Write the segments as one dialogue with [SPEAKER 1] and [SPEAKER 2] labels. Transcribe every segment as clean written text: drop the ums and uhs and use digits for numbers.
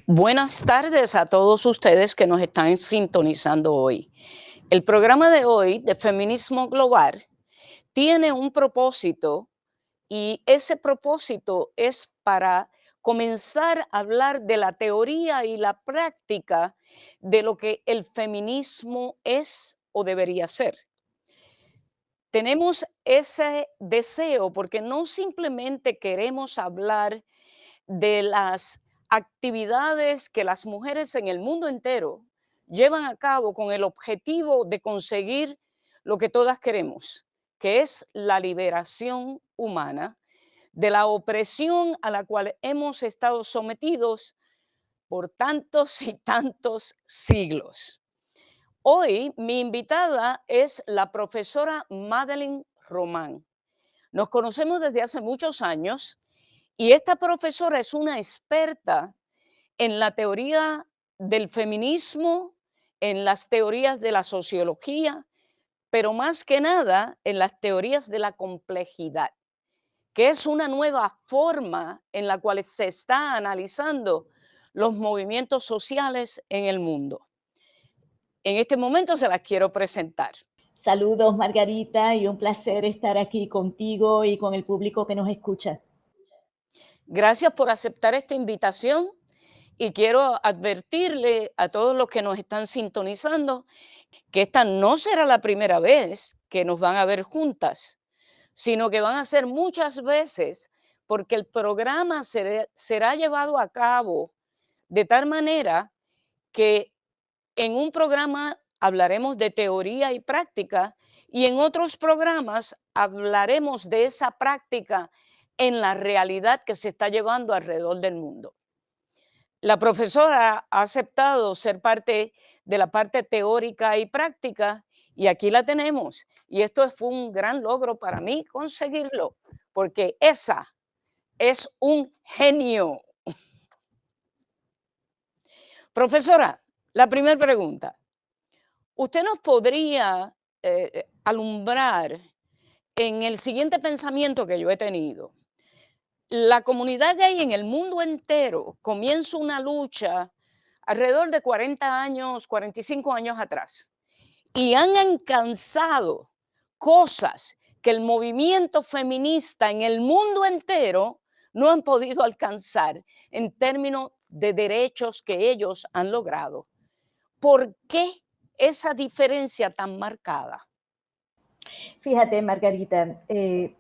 [SPEAKER 1] Buenas tardes a todos ustedes que nos están sintonizando hoy. El programa de hoy de Feminismo Global tiene un propósito y ese propósito es para comenzar a hablar de la teoría y la práctica de lo que el feminismo es o debería ser. Tenemos ese deseo porque no simplemente queremos hablar de las actividades que las mujeres en el mundo entero llevan a cabo con el objetivo de conseguir lo que todas queremos, que es la liberación humana de la opresión a la cual hemos estado sometidos por tantos y tantos siglos. Hoy mi invitada es la profesora Madeline Román. Nos conocemos desde hace muchos años y esta profesora es una experta en la teoría del feminismo, en las teorías de la sociología, pero más que nada en las teorías de la complejidad, que es una nueva forma en la cual se está analizando los movimientos sociales en el mundo. En este momento se las quiero presentar.
[SPEAKER 2] Saludos, Margarita, y un placer estar aquí contigo y con el público que nos escucha.
[SPEAKER 1] Gracias por aceptar esta invitación y quiero advertirle a todos los que nos están sintonizando que esta no será la primera vez que nos van a ver juntas, sino que van a ser muchas veces porque el programa será llevado a cabo de tal manera que en un programa hablaremos de teoría y práctica y en otros programas hablaremos de esa práctica en la realidad que se está llevando alrededor del mundo. La profesora ha aceptado ser parte de la parte teórica y práctica y aquí la tenemos. Y esto fue un gran logro para mí conseguirlo, porque esa es un genio. Profesora, la primera pregunta. ¿Usted nos podría alumbrar en el siguiente pensamiento que yo he tenido? La comunidad gay en el mundo entero comienza una lucha alrededor de 40 años, 45 años atrás, y han alcanzado cosas que el movimiento feminista en el mundo entero no han podido alcanzar en términos de derechos que ellos han logrado. ¿Por qué esa diferencia tan marcada?
[SPEAKER 2] Fíjate, Margarita,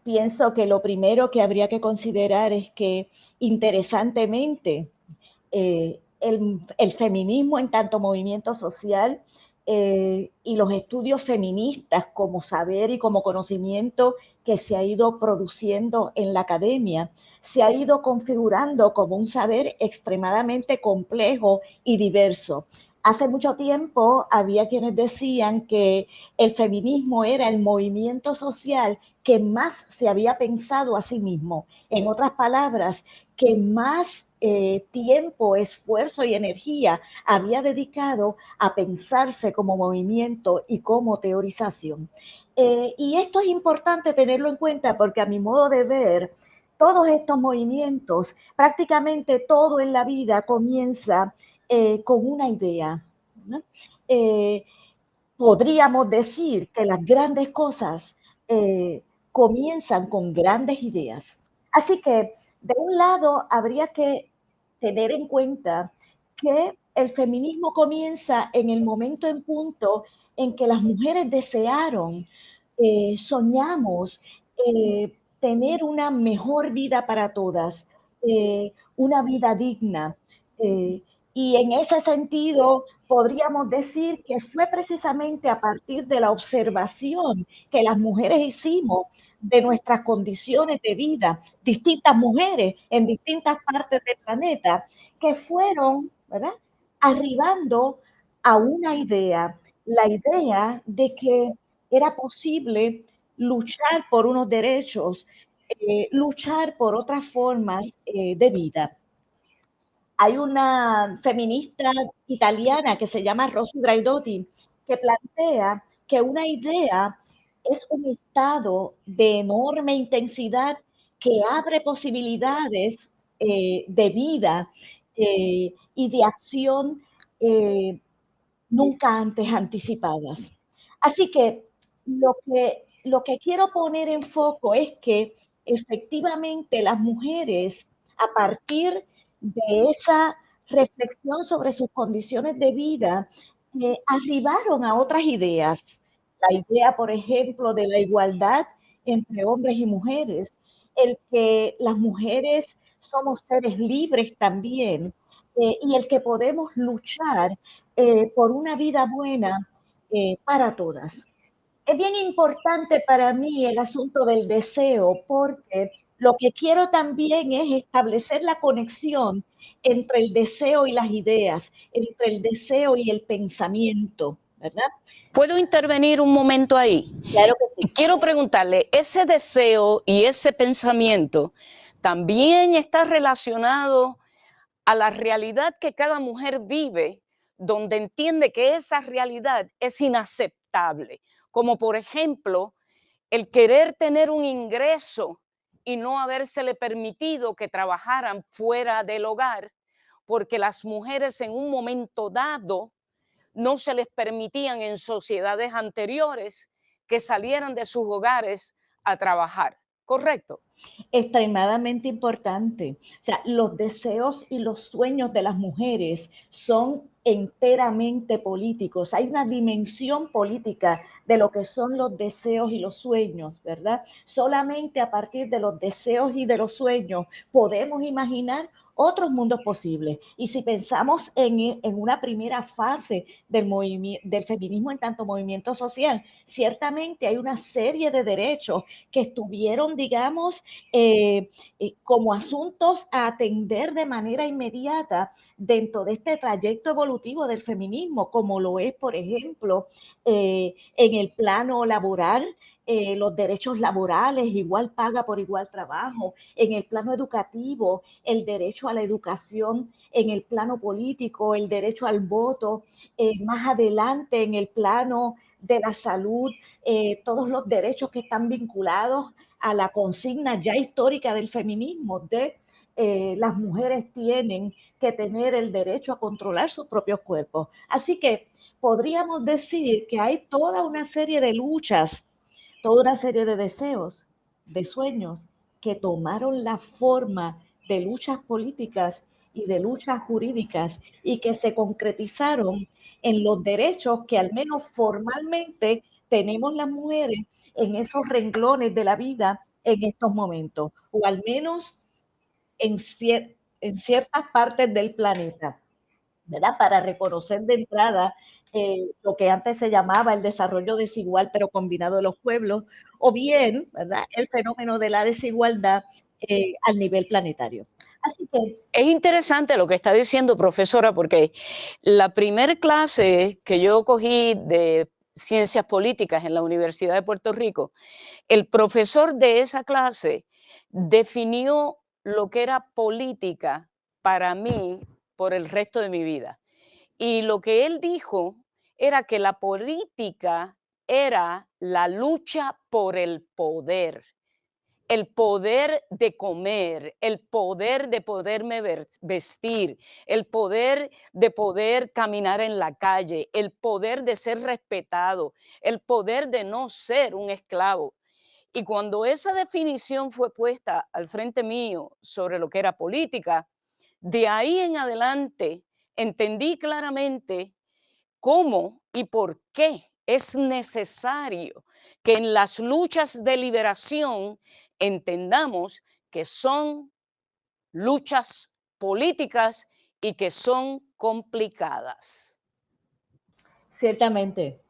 [SPEAKER 2] pienso que lo primero que habría que considerar es que, interesantemente, el feminismo en tanto movimiento social y los estudios feministas como saber y como conocimiento que se ha ido produciendo en la academia, se ha ido configurando como un saber extremadamente complejo y diverso. Hace mucho tiempo había quienes decían que el feminismo era el movimiento social que más se había pensado a sí mismo. En otras palabras, que más tiempo, esfuerzo y energía había dedicado a pensarse como movimiento y como teorización. Y esto es importante tenerlo en cuenta porque a mi modo de ver, todos estos movimientos, prácticamente todo en la vida comienza con una idea, ¿no? Eh, Podríamos decir que las grandes cosas comienzan con grandes ideas. Así que, de un lado, habría que tener en cuenta que el feminismo comienza en el momento en punto en que las mujeres desearon, soñamos tener una mejor vida para todas, una vida digna. eh, y en ese sentido, podríamos decir que fue precisamente a partir de la observación que las mujeres hicimos de nuestras condiciones de vida, distintas mujeres en distintas partes del planeta, que fueron, ¿verdad?, arribando a una idea, la idea de que era posible luchar por unos derechos, luchar por otras formas de vida. Hay una feminista italiana que se llama Rosy Braidotti, que plantea que una idea es un estado de enorme intensidad que abre posibilidades de vida y de acción eh, nunca antes anticipadas. Así que lo que quiero poner en foco es que efectivamente las mujeres, a partir de esa reflexión sobre sus condiciones de vida, arribaron a otras ideas. La idea, por ejemplo, de la igualdad entre hombres y mujeres, el que las mujeres somos seres libres también, y el que podemos luchar por una vida buena para todas. Es bien importante para mí el asunto del deseo, porque lo que quiero también es establecer la conexión entre el deseo y las ideas, entre el deseo y el pensamiento, ¿verdad?
[SPEAKER 1] ¿Puedo intervenir un momento ahí?
[SPEAKER 2] Claro que sí.
[SPEAKER 1] Quiero preguntarle, ese deseo y ese pensamiento también está relacionado a la realidad que cada mujer vive, donde entiende que esa realidad es inaceptable, como por ejemplo el querer tener un ingreso y no habérsele permitido que trabajaran fuera del hogar, porque las mujeres en un momento dado no se les permitían en sociedades anteriores que salieran de sus hogares a trabajar, ¿correcto?
[SPEAKER 2] Extremadamente importante. O sea, los deseos y los sueños de las mujeres son enteramente políticos. Hay una dimensión política de lo que son los deseos y los sueños, ¿verdad? Solamente a partir de los deseos y de los sueños podemos imaginar otros mundos posibles. Y si pensamos en una primera fase del feminismo en tanto movimiento social, ciertamente hay una serie de derechos que estuvieron, digamos, como asuntos a atender de manera inmediata dentro de este trayecto evolutivo del feminismo, como lo es, por ejemplo, en el plano laboral, los derechos laborales, igual paga por igual trabajo, en el plano educativo, el derecho a la educación, en el plano político, el derecho al voto, más adelante en el plano de la salud, todos los derechos que están vinculados a la consigna ya histórica del feminismo de las mujeres tienen que tener el derecho a controlar sus propios cuerpos. Así que podríamos decir que hay toda una serie de luchas, toda una serie de deseos, de sueños que tomaron la forma de luchas políticas y de luchas jurídicas y que se concretizaron en los derechos que al menos formalmente tenemos las mujeres en esos renglones de la vida en estos momentos, o al menos en ciertas partes del planeta, ¿verdad? Para reconocer de entrada lo que antes se llamaba el desarrollo desigual, pero combinado de los pueblos, o bien, ¿verdad? El fenómeno de la desigualdad al nivel planetario. Así que
[SPEAKER 1] Es interesante lo que está diciendo, profesora, porque la primer clase que yo cogí de ciencias políticas en la Universidad de Puerto Rico, el profesor de esa clase definió lo que era política para mí por el resto de mi vida. Y lo que él dijo era que la política era la lucha por el poder de comer, el poder de poderme vestir, el poder de poder caminar en la calle, el poder de ser respetado, el poder de no ser un esclavo. Y cuando esa definición fue puesta al frente mío sobre lo que era política, de ahí en adelante entendí claramente cómo y por qué es necesario que en las luchas de liberación entendamos que son luchas políticas y que son complicadas.
[SPEAKER 2] ciertamente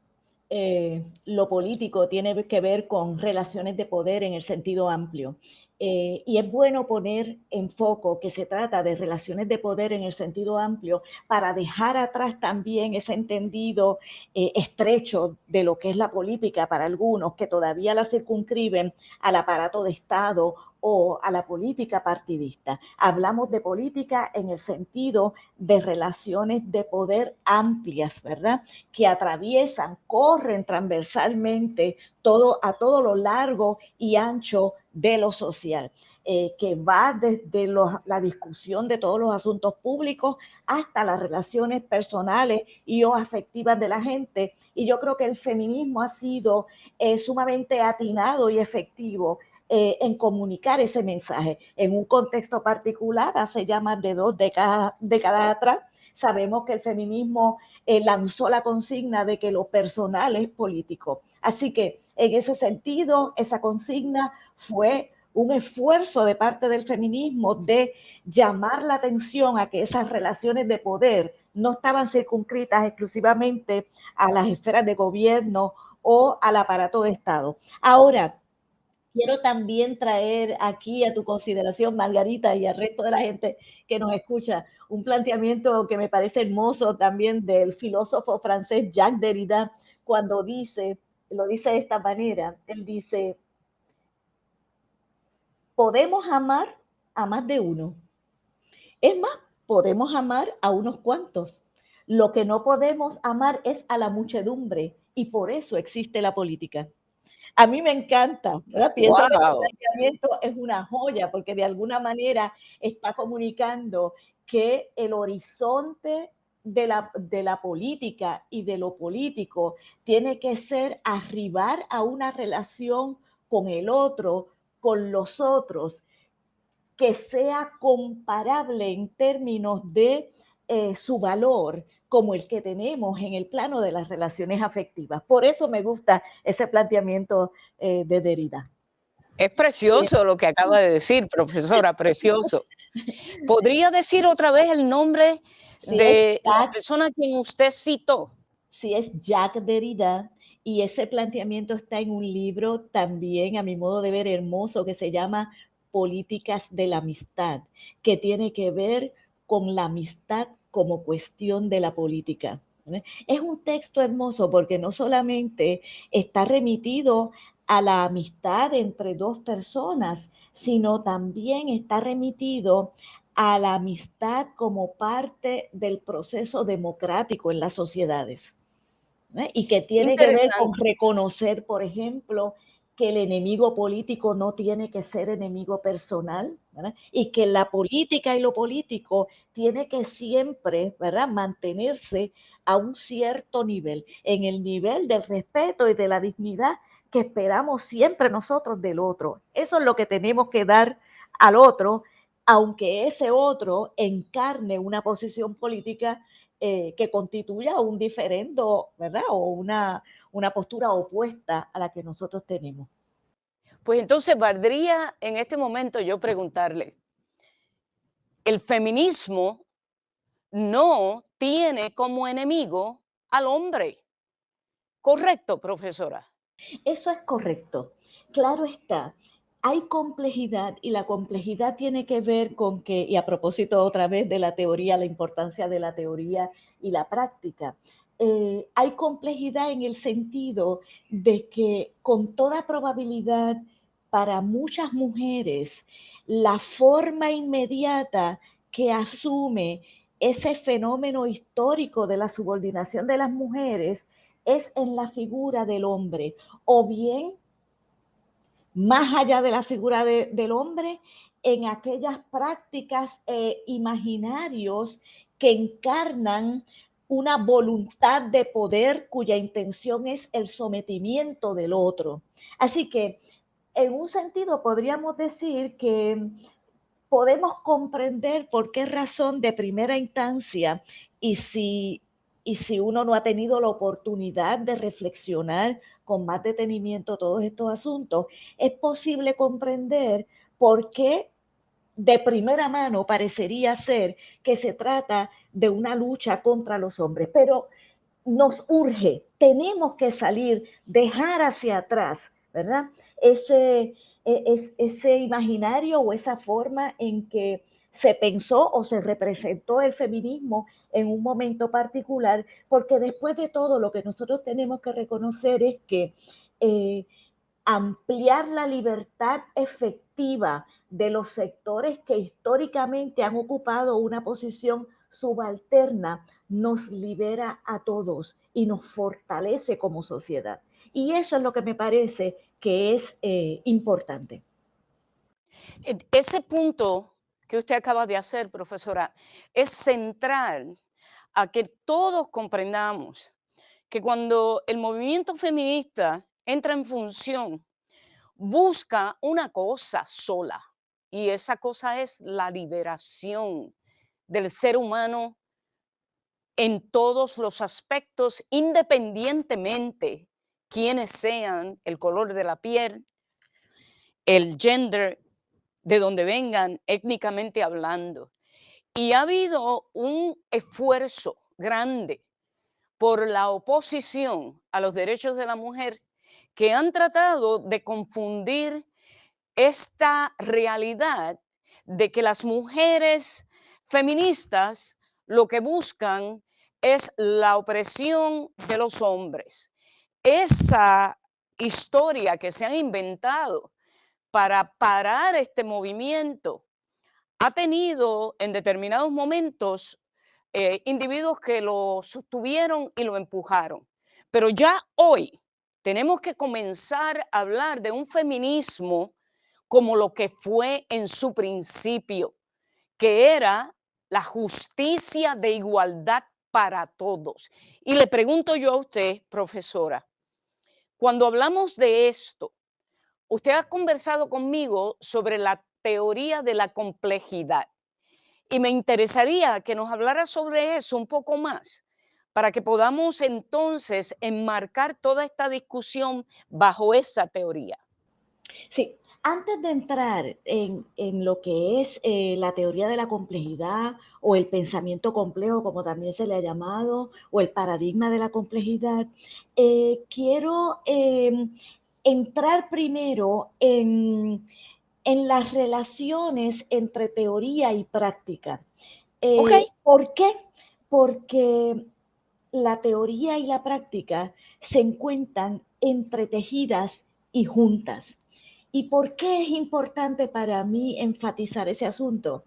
[SPEAKER 2] lo político tiene que ver con relaciones de poder en el sentido amplio. Y es bueno poner en foco que se trata de relaciones de poder en el sentido amplio para dejar atrás también ese entendido estrecho de lo que es la política para algunos que todavía la circunscriben al aparato de Estado o a la política partidista. Hablamos de política en el sentido de relaciones de poder amplias, ¿verdad? Que atraviesan, corren transversalmente a todo lo largo y ancho de lo social. que va desde la discusión de todos los asuntos públicos hasta las relaciones personales y o afectivas de la gente. Y yo creo que el feminismo ha sido sumamente atinado y efectivo en comunicar ese mensaje. En un contexto particular, hace ya más de 2 décadas atrás, sabemos que el feminismo lanzó la consigna de que lo personal es político. Así que en ese sentido, esa consigna fue un esfuerzo de parte del feminismo de llamar la atención a que esas relaciones de poder no estaban circunscritas exclusivamente a las esferas de gobierno o al aparato de Estado. Ahora, quiero también traer aquí a tu consideración, Margarita, y al resto de la gente que nos escucha, un planteamiento que me parece hermoso también del filósofo francés Jacques Derrida, cuando lo dice de esta manera, él dice, podemos amar a más de uno. Es más, podemos amar a unos cuantos. Lo que no podemos amar es a la muchedumbre y por eso existe la política. A mí me encanta, ¿verdad? Pienso que este
[SPEAKER 1] Wow.
[SPEAKER 2] planteamiento es una joya, porque de alguna manera está comunicando que el horizonte de la política y de lo político tiene que ser arribar a una relación con el otro, con los otros, que sea comparable en términos de su valor como el que tenemos en el plano de las relaciones afectivas. Por eso me gusta ese planteamiento de Derrida.
[SPEAKER 1] Es
[SPEAKER 2] Eh,
[SPEAKER 1] precioso lo que acaba de decir, profesora, precioso. ¿Podría decir otra vez el nombre
[SPEAKER 2] si es
[SPEAKER 1] de la
[SPEAKER 2] Jacques,
[SPEAKER 1] persona a quien usted citó?
[SPEAKER 2] si es Jacques Derrida, y ese planteamiento está en un libro también, a mi modo de ver, hermoso, que se llama Políticas de la Amistad, que tiene que ver con la amistad como cuestión de la política. Es un texto hermoso porque no solamente está remitido a la amistad entre dos personas, sino también está remitido a la amistad como parte del proceso democrático en las sociedades. ¿No? Y que tiene que ver con
[SPEAKER 1] Interesante.
[SPEAKER 2] reconocer, por ejemplo, que el enemigo político no tiene que ser enemigo personal, ¿verdad? Y que la política y lo político tiene que siempre, ¿verdad?, mantenerse a un cierto nivel, en el nivel del respeto y de la dignidad que esperamos siempre nosotros del otro. Eso es lo que tenemos que dar al otro, aunque ese otro encarne una posición política que constituya un diferendo, ¿verdad? O una postura opuesta a la que nosotros tenemos.
[SPEAKER 1] Pues entonces valdría en este momento yo preguntarle, el feminismo no tiene como enemigo al hombre, ¿correcto, profesora?
[SPEAKER 2] Eso es correcto. Claro está, hay complejidad y la complejidad tiene que ver con que, y a propósito otra vez de la teoría, la importancia de la teoría y la práctica, hay complejidad en el sentido de que con toda probabilidad para muchas mujeres la forma inmediata que asume ese fenómeno histórico de la subordinación de las mujeres es en la figura del hombre o bien más allá de la figura del hombre, en aquellas prácticas imaginarios que encarnan una voluntad de poder cuya intención es el sometimiento del otro. Así que, en un sentido, podríamos decir que podemos comprender por qué razón de primera instancia y si, y si uno no ha tenido la oportunidad de reflexionar con más detenimiento todos estos asuntos, es posible comprender por qué de primera mano parecería ser que se trata de una lucha contra los hombres, pero nos urge, tenemos que salir, dejar hacia atrás, ¿verdad? Ese imaginario o esa forma en que se pensó o se representó el feminismo en un momento particular, porque después de todo lo que nosotros tenemos que reconocer es que eh, ampliar la libertad efectiva de los sectores que históricamente han ocupado una posición subalterna nos libera a todos y nos fortalece como sociedad. Y eso es lo que me parece que es importante.
[SPEAKER 1] Ese punto que usted acaba de hacer, profesora, es central a que todos comprendamos que cuando el movimiento feminista entra en función, busca una cosa sola, y esa cosa es la liberación del ser humano en todos los aspectos, independientemente quiénes sean, el color de la piel, el gender, de donde vengan étnicamente hablando. Y ha habido un esfuerzo grande por la oposición a los derechos de la mujer que han tratado de confundir esta realidad de que las mujeres feministas lo que buscan es la opresión de los hombres. Esa historia que se han inventado para parar este movimiento ha tenido en determinados momentos individuos que lo sostuvieron y lo empujaron. Pero ya hoy tenemos que comenzar a hablar de un feminismo como lo que fue en su principio, que era la justicia de igualdad para todos. Y le pregunto yo a usted, profesora, cuando hablamos de esto, usted ha conversado conmigo sobre la teoría de la complejidad y me interesaría que nos hablara sobre eso un poco más para que podamos entonces enmarcar toda esta discusión bajo esa teoría.
[SPEAKER 2] Sí, antes de entrar en lo que es la teoría de la complejidad o el pensamiento complejo, como también se le ha llamado, o el paradigma de la complejidad, quiero entrar primero en las relaciones entre teoría y práctica.
[SPEAKER 1] ¿Ok?
[SPEAKER 2] ¿Por qué? Porque la teoría y la práctica se encuentran entretejidas y juntas. ¿Y por qué es importante para mí enfatizar ese asunto?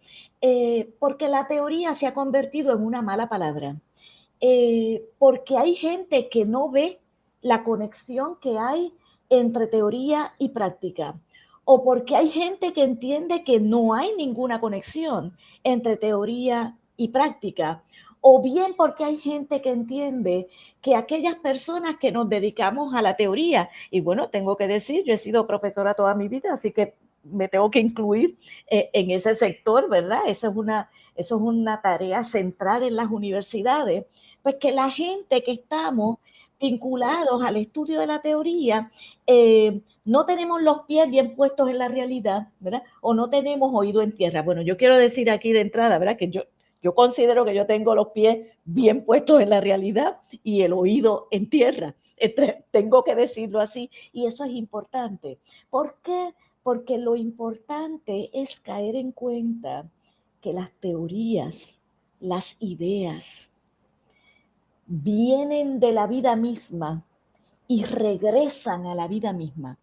[SPEAKER 2] Porque la teoría se ha convertido en una mala palabra. Porque hay gente que no ve la conexión que hay entre teoría y práctica. O porque hay gente que entiende que no hay ninguna conexión entre teoría y práctica. O bien porque hay gente que entiende que aquellas personas que nos dedicamos a la teoría, y bueno, tengo que decir, yo he sido profesora toda mi vida, así que me tengo que incluir en ese sector, ¿verdad? Eso es una tarea central en las universidades, pues que la gente que estamos vinculados al estudio de la teoría, no tenemos los pies bien puestos en la realidad, ¿verdad? O no tenemos oído en tierra. Bueno, yo quiero decir aquí de entrada, ¿verdad? Que yo considero que yo tengo los pies bien puestos en la realidad y el oído en tierra. Tengo que decirlo así. Y eso es importante. ¿Por qué? Porque lo importante es caer en cuenta que las teorías, las ideas, vienen de la vida misma y regresan a la vida misma.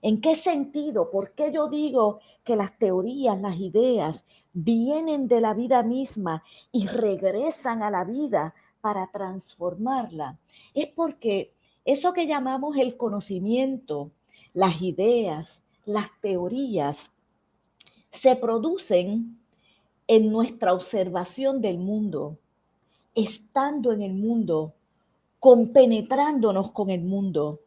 [SPEAKER 2] ¿En qué sentido? ¿Por qué yo digo que las teorías, las ideas vienen de la vida misma y regresan a la vida para transformarla? Es porque eso que llamamos el conocimiento, las ideas, las teorías, se producen en nuestra observación del mundo, estando en el mundo, compenetrándonos con el mundo.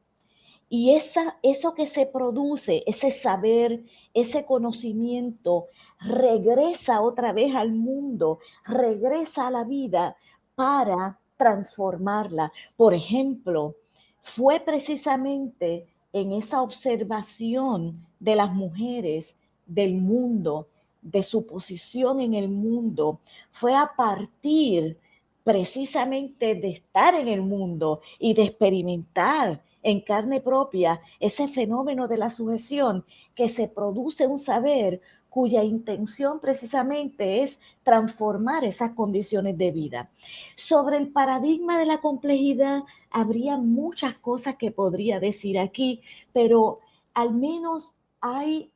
[SPEAKER 2] Y eso que se produce, ese saber, ese conocimiento, regresa otra vez al mundo, regresa a la vida para transformarla. Por ejemplo, fue precisamente en esa observación de las mujeres, del mundo, de su posición en el mundo, fue a partir precisamente de estar en el mundo y de experimentar en carne propia ese fenómeno de la sujeción, que se produce un saber cuya intención precisamente es transformar esas condiciones de vida. Sobre el paradigma de la complejidad, habría muchas cosas que podría decir aquí, pero al menos hay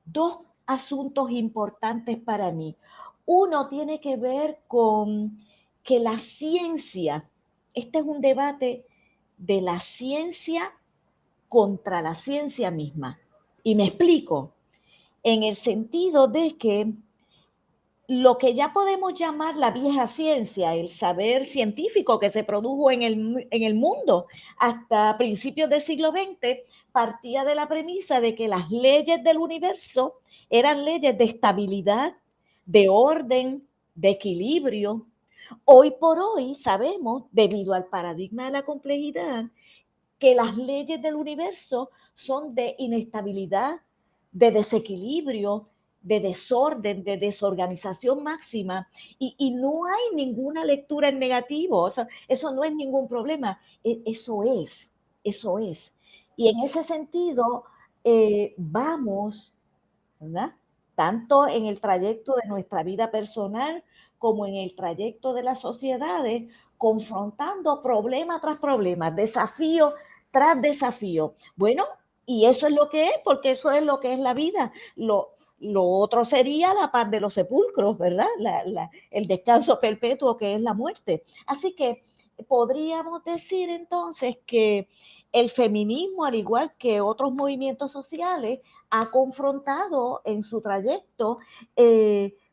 [SPEAKER 2] dos asuntos importantes para mí. Uno tiene que ver con que la ciencia, este es un debate de la ciencia contra la ciencia misma. Y me explico. en el sentido de que lo que ya podemos llamar la vieja ciencia, el saber científico que se produjo en el mundo hasta principios del siglo XX, partía de la premisa de que las leyes del universo eran leyes de estabilidad, de orden, de equilibrio. Hoy por hoy sabemos, debido al paradigma de la complejidad, que las leyes del universo son de inestabilidad, de desequilibrio, de desorden, de desorganización máxima, y no hay ninguna lectura en negativo, o sea, eso no es ningún problema, eso es. Y en ese sentido, vamos, ¿verdad? Tanto en el trayecto de nuestra vida personal como en el trayecto de las sociedades, confrontando problema tras problema, desafío tras desafío. Bueno, y eso es lo que es, porque eso es lo que es la vida. Lo otro sería la paz de los sepulcros, ¿verdad? El descanso perpetuo que es la muerte. Así que podríamos decir entonces que el feminismo, al igual que otros movimientos sociales, ha confrontado en su trayecto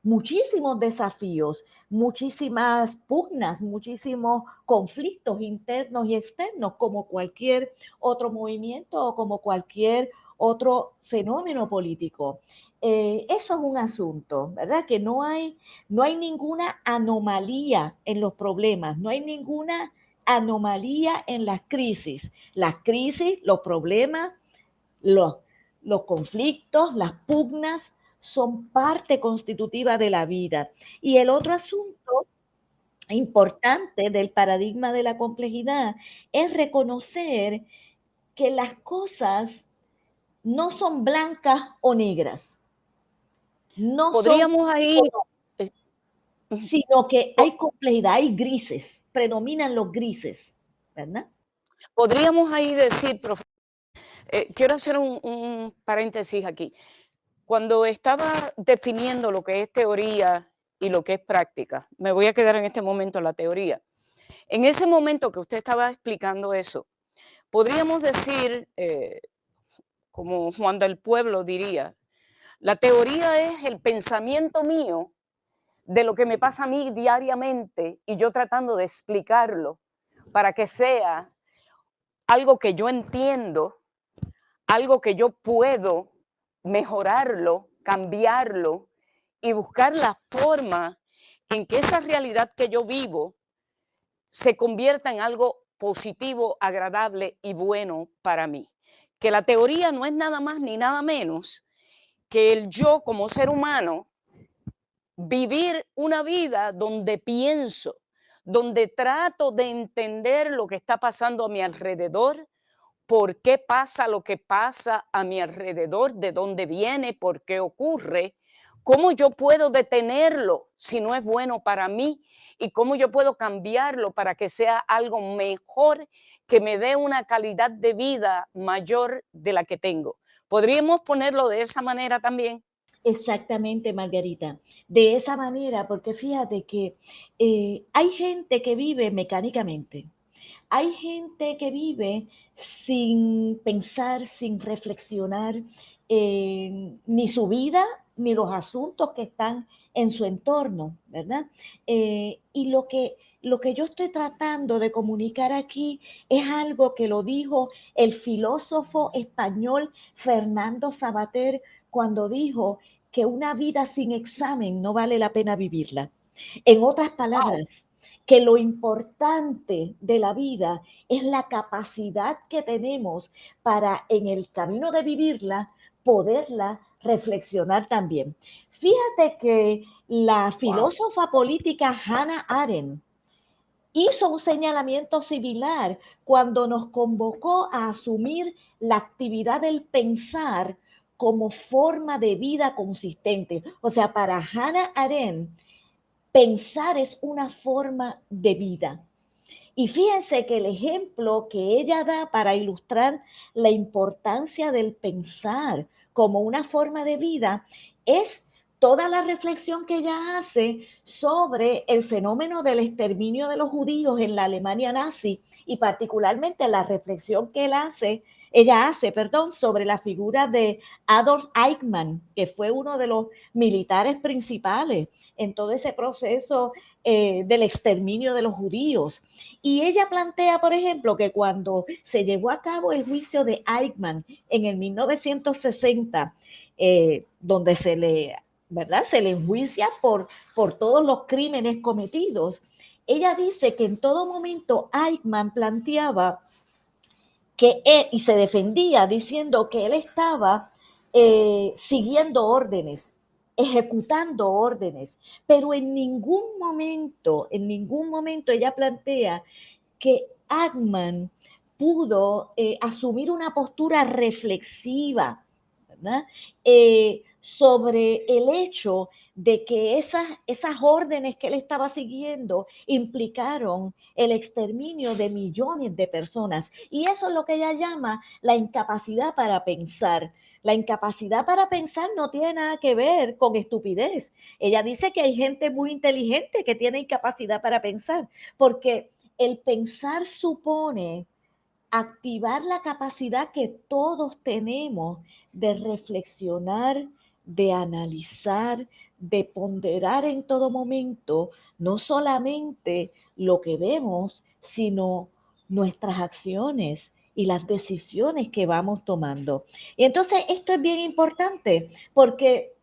[SPEAKER 2] muchísimos desafíos, muchísimas pugnas, muchísimos conflictos internos y externos, como cualquier otro movimiento o como cualquier otro fenómeno político. Eso es un asunto, ¿verdad? Que no hay ninguna anomalía en los problemas, no hay ninguna anomalía en las crisis. Las crisis, los problemas, los, los conflictos, las pugnas son parte constitutiva de la vida. Y el otro asunto importante del paradigma de la complejidad es reconocer que las cosas no son blancas o negras, no son,
[SPEAKER 1] Podríamos ahí, eh, ujú,
[SPEAKER 2] sino que
[SPEAKER 1] po-
[SPEAKER 2] hay complejidad, hay grises, predominan los grises, ¿verdad?
[SPEAKER 1] podríamos ahí decir, quiero hacer un paréntesis aquí. Cuando estaba definiendo lo que es teoría y lo que es práctica, me voy a quedar en este momento en la teoría. En ese momento que usted estaba explicando eso, podríamos decir, como Juan del Pueblo diría, la teoría es el pensamiento mío de lo que me pasa a mí diariamente y yo tratando de explicarlo para que sea algo que yo entiendo, algo que yo puedo mejorarlo, cambiarlo y buscar la forma en que esa realidad que yo vivo se convierta en algo positivo, agradable y bueno para mí. Que la teoría no es nada más ni nada menos que el yo como ser humano vivir una vida donde pienso, donde trato de entender lo que está pasando a mi alrededor, por qué pasa lo que pasa a mi alrededor, de dónde viene, por qué ocurre, cómo yo puedo detenerlo si no es bueno para mí y cómo yo puedo cambiarlo para que sea algo mejor, que me dé una calidad de vida mayor de la que tengo. ¿Podríamos ponerlo de esa manera también?
[SPEAKER 2] Exactamente, Margarita. De esa manera, porque fíjate que hay gente que vive mecánicamente. Hay gente que vive sin pensar, sin reflexionar ni su vida ni los asuntos que están en su entorno, ¿verdad? Y lo que yo estoy tratando de comunicar aquí es algo que lo dijo el filósofo español Fernando Sabater cuando dijo que una vida sin examen no vale la pena vivirla. En otras
[SPEAKER 1] Wow.
[SPEAKER 2] palabras, que lo importante de la vida es la capacidad que tenemos para en el camino de vivirla, poderla reflexionar también. Fíjate que la
[SPEAKER 1] Wow.
[SPEAKER 2] filósofa política Hannah Arendt hizo un señalamiento similar cuando nos convocó a asumir la actividad del pensar como forma de vida consistente. O sea, para Hannah Arendt, pensar es una forma de vida. Y fíjense que el ejemplo que ella da para ilustrar la importancia del pensar como una forma de vida es toda la reflexión que ella hace sobre el fenómeno del exterminio de los judíos en la Alemania nazi y particularmente la reflexión que él hace ella hace, perdón, sobre la figura de Adolf Eichmann, que fue uno de los militares principales en todo ese proceso del exterminio de los judíos. Y ella plantea, por ejemplo, que cuando se llevó a cabo el juicio de Eichmann en el 1960, donde ¿verdad? Se le enjuicia por todos los crímenes cometidos, ella dice que en todo momento Eichmann planteaba que él, y se defendía diciendo que él estaba siguiendo órdenes, ejecutando órdenes, pero en ningún momento ella plantea que Eichmann pudo asumir una postura reflexiva, ¿verdad? Sobre el hecho de que esas órdenes que él estaba siguiendo implicaron el exterminio de millones de personas. Y eso es lo que ella llama la incapacidad para pensar. La incapacidad para pensar no tiene nada que ver con estupidez. Ella dice que hay gente muy inteligente que tiene incapacidad para pensar, porque el pensar supone activar la capacidad que todos tenemos de reflexionar, de analizar, de ponderar en todo momento, no solamente lo que vemos, sino nuestras acciones y las decisiones que vamos tomando. Y entonces esto es bien importante porque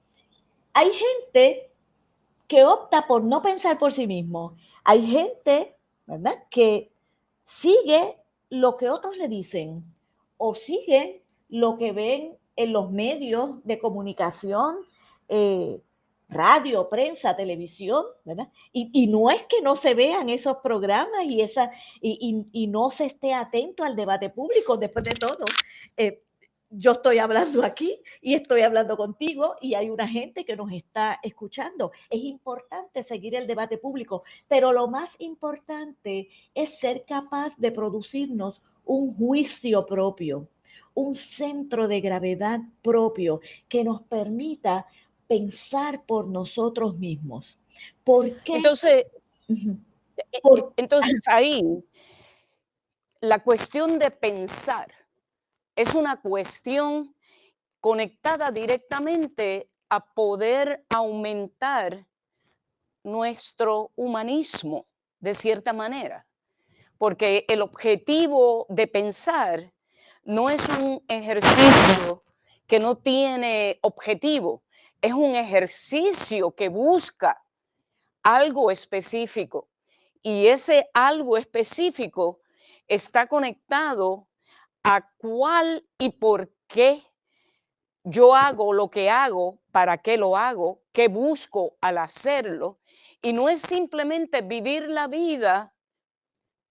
[SPEAKER 2] hay gente que opta por no pensar por sí mismo. Hay gente, ¿verdad?, que sigue lo que otros le dicen o sigue lo que ven en los medios de comunicación, eh, radio, prensa, televisión, ¿verdad? Y no es que no se vean esos programas y no se esté atento al debate público, después de todo. eh, yo estoy hablando aquí y estoy hablando contigo y hay una gente que nos está escuchando. Es importante seguir el debate público, pero lo más importante es ser capaz de producirnos un juicio propio, un centro de gravedad propio que nos permita pensar por nosotros mismos. ¿Por qué?
[SPEAKER 1] Entonces,
[SPEAKER 2] Ujú. Por,
[SPEAKER 1] entonces ahí la cuestión de pensar es una cuestión conectada directamente a poder aumentar nuestro humanismo de cierta manera, porque el objetivo de pensar no es un ejercicio que no tiene objetivo, es un ejercicio que busca algo específico y ese algo específico está conectado a cuál y por qué yo hago lo que hago, para qué lo hago, qué busco al hacerlo. Y no es simplemente vivir la vida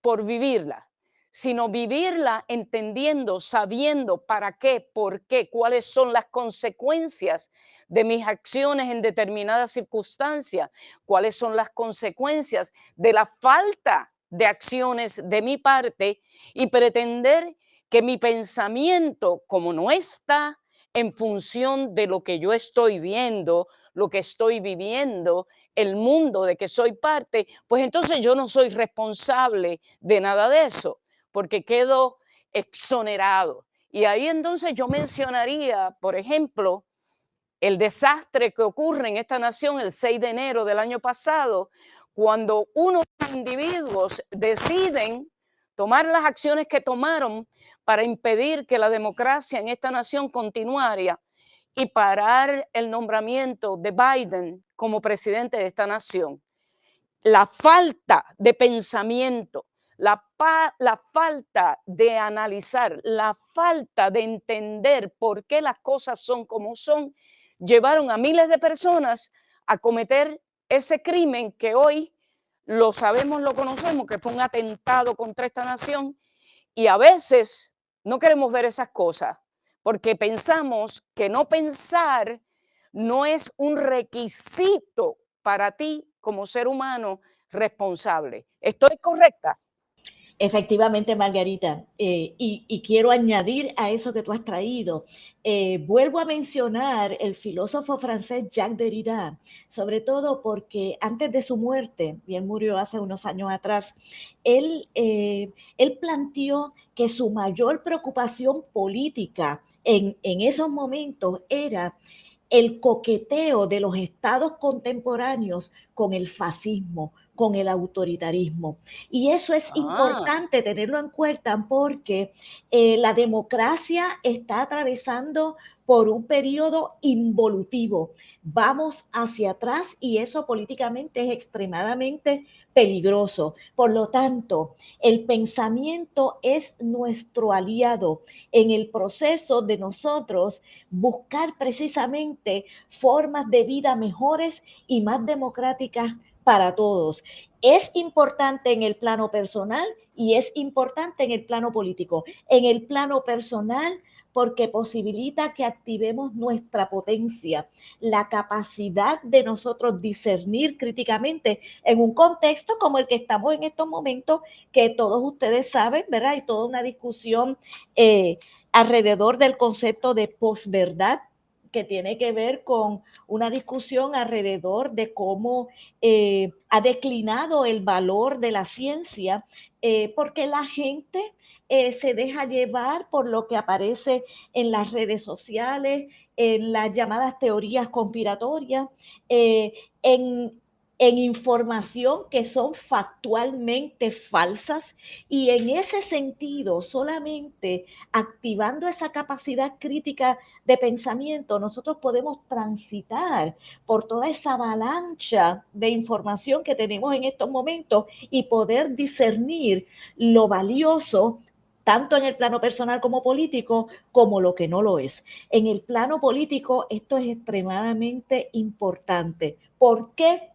[SPEAKER 1] por vivirla, sino vivirla entendiendo, sabiendo para qué, por qué, cuáles son las consecuencias de mis acciones en determinadas circunstancias, cuáles son las consecuencias de la falta de acciones de mi parte y pretender que mi pensamiento, como no está en función de lo que yo estoy viendo, lo que estoy viviendo, el mundo de que soy parte, pues entonces yo no soy responsable de nada de eso, porque quedo exonerado. Y ahí entonces yo mencionaría, por ejemplo, el desastre que ocurre en esta nación el 6 de enero del año pasado, cuando unos individuos deciden tomar las acciones que tomaron para impedir que la democracia en esta nación continuara y parar el nombramiento de Biden como presidente de esta nación. La falta de pensamiento, la falta de analizar, la falta de entender por qué las cosas son como son, llevaron a miles de personas a cometer ese crimen que hoy lo sabemos, lo conocemos, que fue un atentado contra esta nación y a veces no queremos ver esas cosas porque pensamos que no pensar no es un requisito para ti como ser humano responsable. ¿Estoy correcta?
[SPEAKER 2] Efectivamente, Margarita, y quiero añadir a eso que tú has traído. Vuelvo a mencionar el filósofo francés Jacques Derrida, sobre todo porque antes de su muerte, y él murió hace unos años atrás, él planteó que su mayor preocupación política en esos momentos era el coqueteo de los estados contemporáneos con el fascismo, con el autoritarismo. Y eso es
[SPEAKER 1] Ah,
[SPEAKER 2] importante tenerlo en cuenta porque la democracia está atravesando por un periodo involutivo. Vamos hacia atrás y eso políticamente es extremadamente peligroso. Por lo tanto, el pensamiento es nuestro aliado en el proceso de nosotros buscar precisamente formas de vida mejores y más democráticas para todos. Es importante en el plano personal y es importante en el plano político. En el plano personal, porque posibilita que activemos nuestra potencia, la capacidad de nosotros discernir críticamente en un contexto como el que estamos en estos momentos, que todos ustedes saben, ¿verdad? Hay toda una discusión alrededor del concepto de posverdad, que tiene que ver con una discusión alrededor de cómo ha declinado el valor de la ciencia, porque la gente se deja llevar por lo que aparece en las redes sociales, en las llamadas teorías conspiratorias, eh, en, en información que son factualmente falsas, y en ese sentido solamente activando esa capacidad crítica de pensamiento, nosotros podemos transitar por toda esa avalancha de información que tenemos en estos momentos y poder discernir lo valioso tanto en el plano personal como político, como lo que no lo es. En el plano político esto es extremadamente importante. ¿Por qué?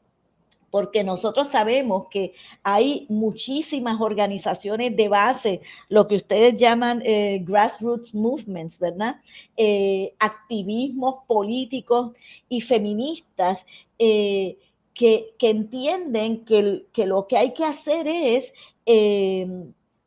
[SPEAKER 2] Porque nosotros sabemos que hay muchísimas organizaciones de base, lo que ustedes llaman grassroots movements, ¿verdad? Activismos políticos y feministas que entienden que lo que hay que hacer es eh,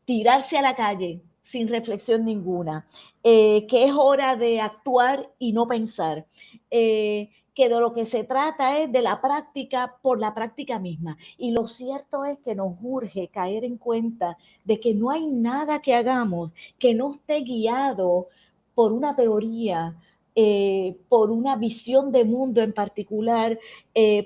[SPEAKER 2] tirarse a la calle sin reflexión ninguna, que es hora de actuar y no pensar. Que de lo que se trata es de la práctica por la práctica misma. Y lo cierto es que nos urge caer en cuenta de que no hay nada que hagamos que no esté guiado por una teoría, por una visión de mundo en particular,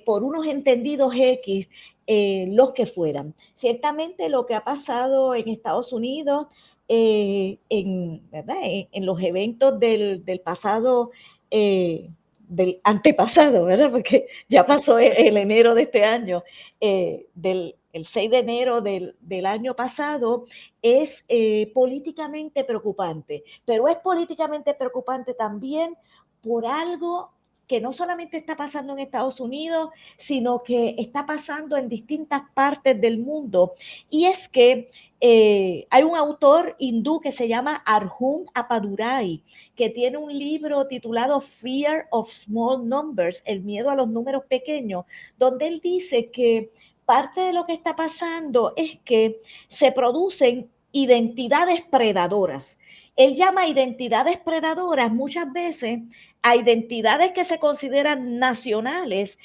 [SPEAKER 2] por unos entendidos X, los que fueran. Ciertamente lo que ha pasado en Estados Unidos, ¿verdad? En los eventos del pasado, del antepasado, ¿verdad? Porque ya pasó el enero de este año, el 6 de enero del año pasado, es políticamente preocupante, pero es políticamente preocupante también por algo que no solamente está pasando en Estados Unidos, sino que está pasando en distintas partes del mundo. Y es que hay un autor hindú que se llama Arjun Appadurai, que tiene un libro titulado Fear of Small Numbers, el miedo a los números pequeños, donde él dice que parte de lo que está pasando es que se producen identidades predadoras. Él llama identidades predadoras muchas veces a identidades que se consideran nacionales,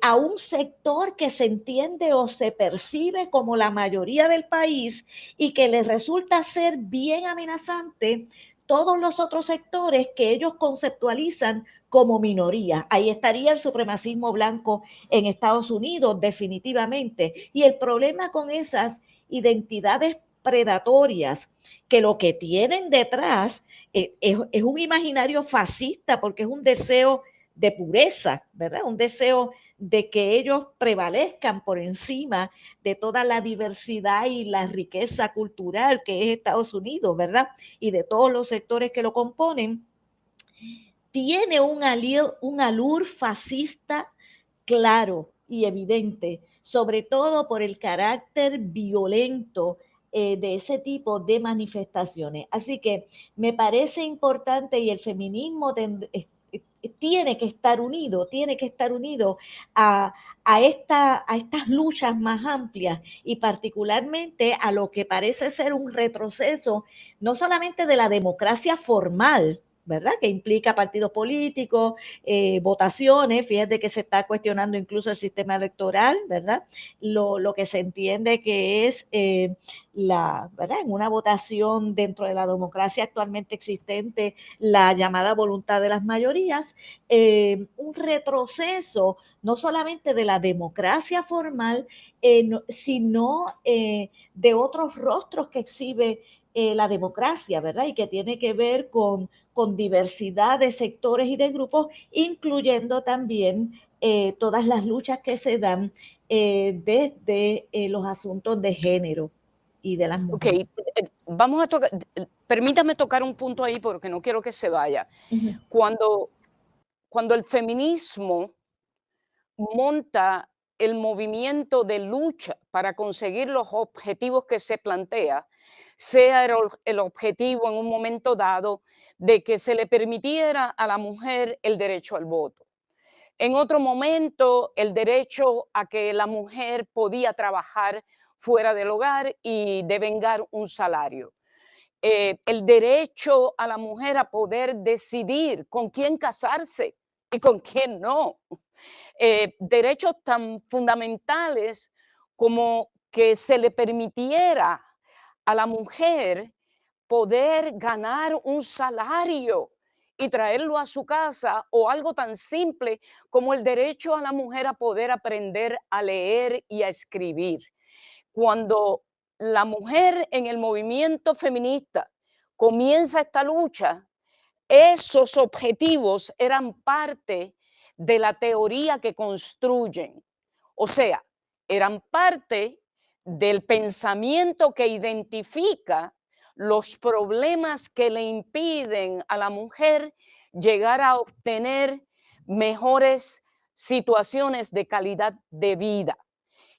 [SPEAKER 2] a un sector que se entiende o se percibe como la mayoría del país y que les resulta ser bien amenazante todos los otros sectores que ellos conceptualizan como minoría. Ahí estaría el supremacismo blanco en Estados Unidos, definitivamente. Y el problema con esas identidades predatorias, que lo que tienen detrás es un imaginario fascista, porque es un deseo de pureza, ¿verdad? Un deseo de que ellos prevalezcan por encima de toda la diversidad y la riqueza cultural que es Estados Unidos, ¿verdad? Y de todos los sectores que lo componen, tiene un alur fascista claro y evidente, sobre todo por el carácter violento de ese tipo de manifestaciones. Así que me parece importante y el feminismo tiene que estar unido a estas luchas más amplias y particularmente a lo que parece ser un retroceso, no solamente de la democracia formal, ¿verdad? Que implica partidos políticos, votaciones, fíjate que se está cuestionando incluso el sistema electoral, ¿verdad? Lo que se entiende que es ¿verdad? En una votación dentro de la democracia actualmente existente, la llamada voluntad de las mayorías, un retroceso no solamente de la democracia formal, sino de otros rostros que exhibe la democracia, ¿verdad? Y que tiene que ver con diversidad de sectores y de grupos, incluyendo también todas las luchas que se dan desde los asuntos de género y de las
[SPEAKER 1] Ok,
[SPEAKER 2] mujeres.
[SPEAKER 1] vamos a tocar, permítame tocar un punto ahí porque no quiero que se vaya.
[SPEAKER 2] Uh -huh.
[SPEAKER 1] Cuando, cuando el feminismo monta el movimiento de lucha para conseguir los objetivos que se plantea, sea el objetivo en un momento dado de que se le permitiera a la mujer el derecho al voto. En otro momento, el derecho a que la mujer podía trabajar fuera del hogar y devengar un salario. El derecho a la mujer a poder decidir con quién casarse y con quién no. Derechos tan fundamentales como que se le permitiera a la mujer poder ganar un salario y traerlo a su casa, o algo tan simple como el derecho a la mujer a poder aprender a leer y a escribir. Cuando la mujer en el movimiento feminista comienza esta lucha, esos objetivos eran parte de la teoría que construyen, o sea, eran parte del pensamiento que identifica los problemas que le impiden a la mujer llegar a obtener mejores situaciones de calidad de vida.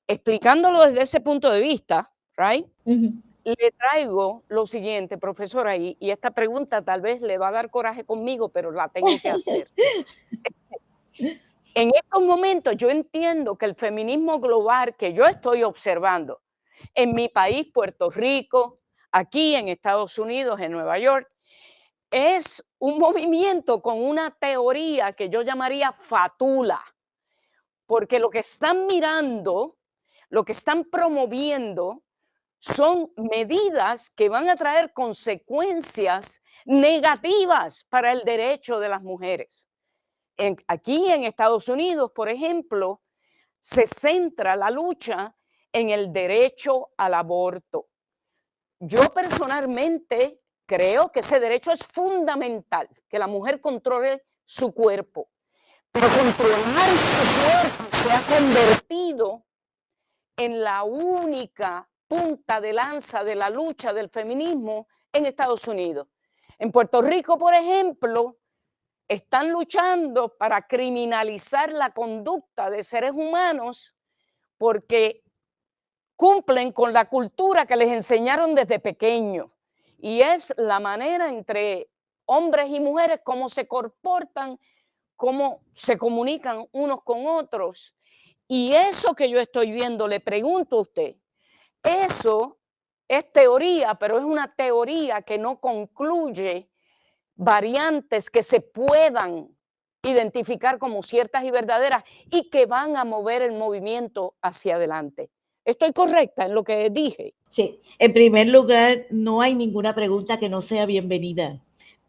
[SPEAKER 1] Explicándolo desde ese punto de vista, right?
[SPEAKER 2] Uh -huh.
[SPEAKER 1] Le traigo lo siguiente, profesora, y esta pregunta tal vez le va a dar coraje conmigo, pero la tengo que hacer. En estos momentos yo entiendo que el feminismo global que yo estoy observando en mi país, Puerto Rico, aquí en Estados Unidos, en Nueva York, es un movimiento con una teoría que yo llamaría fatula, porque lo que están mirando, lo que están promoviendo son medidas que van a traer consecuencias negativas para el derecho de las mujeres. Aquí en Estados Unidos, por ejemplo, se centra la lucha en el derecho al aborto. Yo personalmente creo que ese derecho es fundamental, que la mujer controle su cuerpo, pero controlar su cuerpo se ha convertido en la única punta de lanza de la lucha del feminismo en Estados Unidos. En Puerto Rico, por ejemplo, están luchando para criminalizar la conducta de seres humanos porque cumplen con la cultura que les enseñaron desde pequeños. Y es la manera entre hombres y mujeres cómo se comportan, cómo se comunican unos con otros. Y eso que yo estoy viendo, le pregunto a usted, eso es teoría, pero es una teoría que no concluye variantes que se puedan identificar como ciertas y verdaderas y que van a mover el movimiento hacia adelante. ¿Estoy correcta en lo que dije?
[SPEAKER 2] Sí, en primer lugar, no hay ninguna pregunta que no sea bienvenida,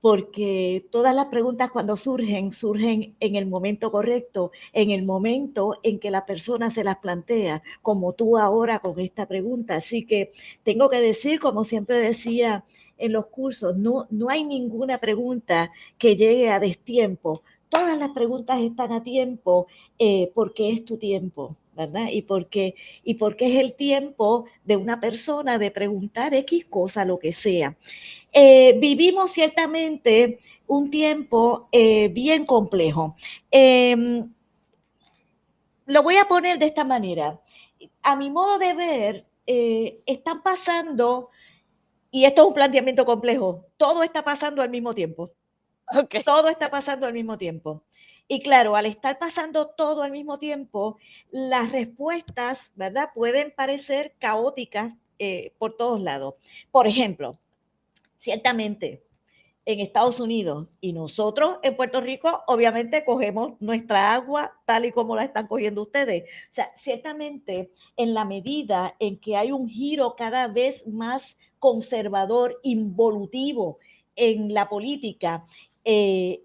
[SPEAKER 2] porque todas las preguntas cuando surgen, surgen en el momento correcto, en el momento en que la persona se las plantea, como tú ahora con esta pregunta. Así que tengo que decir, como siempre decía en los cursos, no hay ninguna pregunta que llegue a destiempo. Todas las preguntas están a tiempo porque es tu tiempo, ¿verdad? Y porque es el tiempo de una persona de preguntar X cosa, lo que sea. Vivimos ciertamente un tiempo bien complejo. Lo voy a poner de esta manera. A mi modo de ver, están pasando, y esto es un planteamiento complejo, todo está pasando al mismo tiempo.
[SPEAKER 1] okey.
[SPEAKER 2] todo está pasando al mismo tiempo. Y claro, al estar pasando todo al mismo tiempo, las respuestas, ¿verdad? Pueden parecer caóticas por todos lados. Por ejemplo, ciertamente en Estados Unidos y nosotros en Puerto Rico, obviamente cogemos nuestra agua tal y como la están cogiendo ustedes. O sea, ciertamente en la medida en que hay un giro cada vez más conservador, involutivo en la política, eh,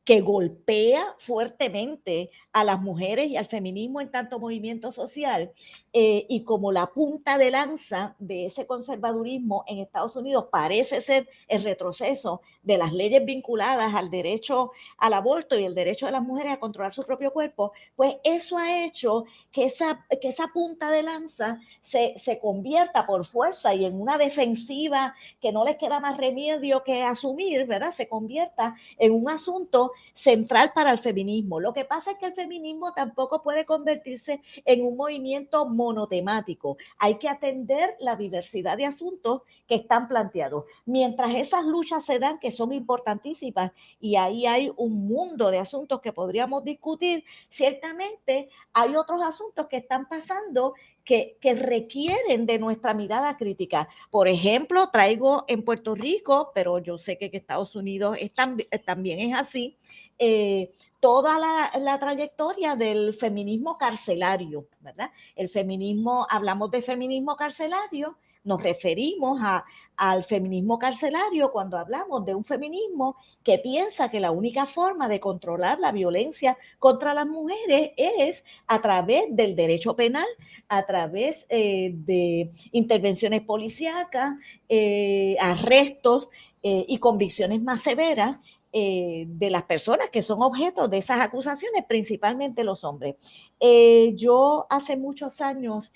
[SPEAKER 2] que golpea fuertemente a las mujeres y al feminismo en tanto movimiento social, y como la punta de lanza de ese conservadurismo en Estados Unidos parece ser el retroceso de las leyes vinculadas al derecho al aborto y el derecho de las mujeres a controlar su propio cuerpo, pues eso ha hecho que esa punta de lanza se convierta por fuerza y en una defensiva que no les queda más remedio que asumir, ¿verdad? Se convierta en un asunto central para el feminismo. Lo que pasa es que el feminismo tampoco puede convertirse en un movimiento monotemático. Hay que atender la diversidad de asuntos que están planteados. Mientras esas luchas se dan, que son importantísimas, y ahí hay un mundo de asuntos que podríamos discutir, ciertamente hay otros asuntos que están pasando que requieren de nuestra mirada crítica. Por ejemplo, traigo en Puerto Rico, pero yo sé que en Estados Unidos también es así, toda la trayectoria del feminismo carcelario, ¿verdad? El feminismo, hablamos de feminismo carcelario, nos referimos al feminismo carcelario cuando hablamos de un feminismo que piensa que la única forma de controlar la violencia contra las mujeres es a través del derecho penal, a través de intervenciones policíacas, arrestos y convicciones más severas de las personas que son objeto de esas acusaciones, principalmente los hombres. Yo hace muchos años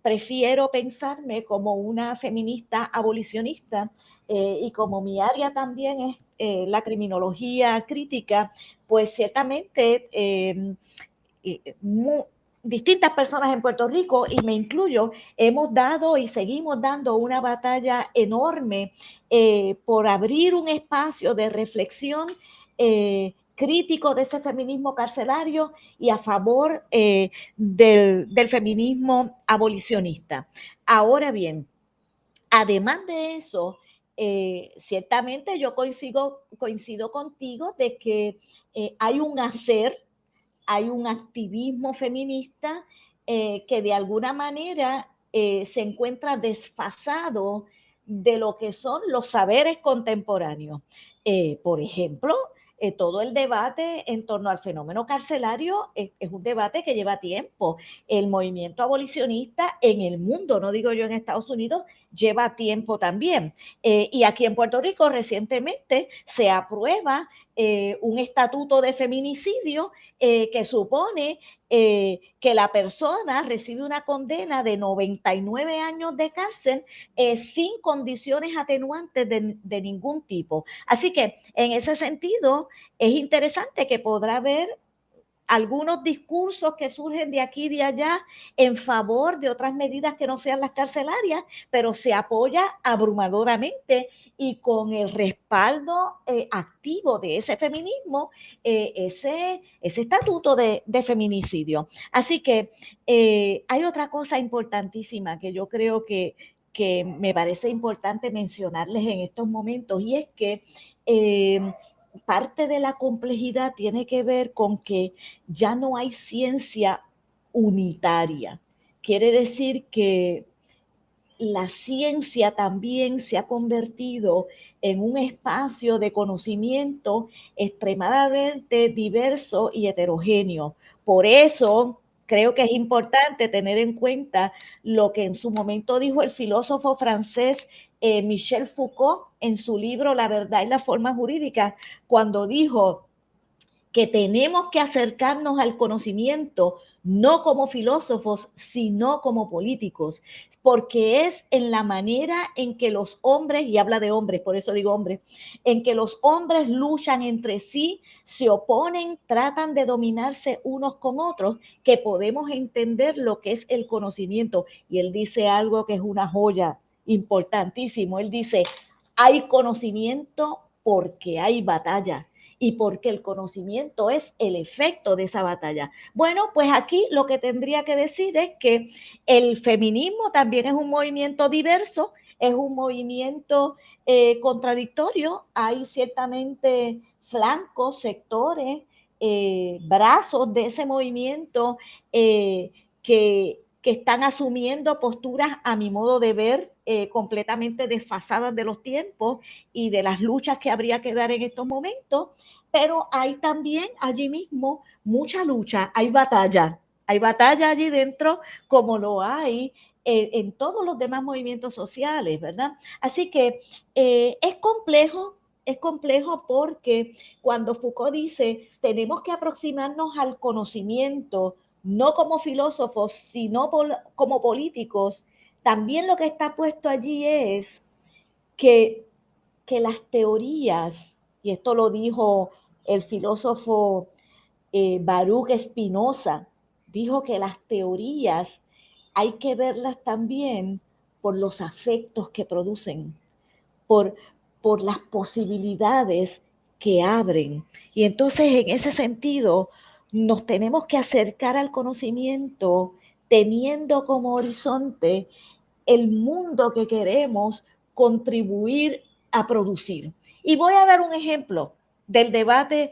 [SPEAKER 2] prefiero pensarme como una feminista abolicionista y como mi área también es la criminología crítica, pues ciertamente distintas personas en Puerto Rico, y me incluyo, hemos dado y seguimos dando una batalla enorme por abrir un espacio de reflexión crítico de ese feminismo carcelario y a favor del feminismo abolicionista. Ahora bien, además de eso, ciertamente yo coincido contigo de que hay un hacer, hay un activismo feminista que de alguna manera se encuentra desfasado de lo que son los saberes contemporáneos. Por ejemplo, todo el debate en torno al fenómeno carcelario es un debate que lleva tiempo. El movimiento abolicionista en el mundo, no digo yo en Estados Unidos, lleva tiempo también. Y aquí en Puerto Rico recientemente se aprueba un estatuto de feminicidio que supone que la persona recibe una condena de 99 años de cárcel sin condiciones atenuantes de ningún tipo. Así que en ese sentido es interesante que podrá haber algunos discursos que surgen de aquí y de allá en favor de otras medidas que no sean las carcelarias, pero se apoya abrumadoramente y con el respaldo activo de ese feminismo, ese estatuto de feminicidio. Así que hay otra cosa importantísima que yo creo que me parece importante mencionarles en estos momentos, y es que parte de la complejidad tiene que ver con que ya no hay ciencia unitaria. Quiere decir que la ciencia también se ha convertido en un espacio de conocimiento extremadamente diverso y heterogéneo. Por eso creo que es importante tener en cuenta lo que en su momento dijo el filósofo francés Michel Foucault en su libro La verdad y la forma jurídica, cuando dijo que tenemos que acercarnos al conocimiento no como filósofos, sino como políticos, porque es en la manera en que los hombres, y habla de hombres, por eso digo hombres, en que los hombres luchan entre sí, se oponen, tratan de dominarse unos con otros, que podemos entender lo que es el conocimiento. Y él dice algo que es una joya importantísimo. Él dice, hay conocimiento porque hay batalla y porque el conocimiento es el efecto de esa batalla. Bueno, pues aquí lo que tendría que decir es que el feminismo también es un movimiento diverso, es un movimiento contradictorio. Hay ciertamente flancos, sectores, brazos de ese movimiento que están asumiendo posturas, a mi modo de ver, completamente desfasadas de los tiempos y de las luchas que habría que dar en estos momentos, pero hay también allí mismo mucha lucha, hay batalla allí dentro como lo hay en todos los demás movimientos sociales, ¿verdad? Así que es complejo porque cuando Foucault dice tenemos que aproximarnos al conocimiento, no como filósofos, sino como políticos, también lo que está puesto allí es que, que las teorías, y esto lo dijo el filósofo Baruch Spinoza, dijo que las teorías hay que verlas también por los afectos que producen, por, por las posibilidades que abren. Y entonces, en ese sentido, nos tenemos que acercar al conocimiento teniendo como horizonte el mundo que queremos contribuir a producir. Y voy a dar un ejemplo del debate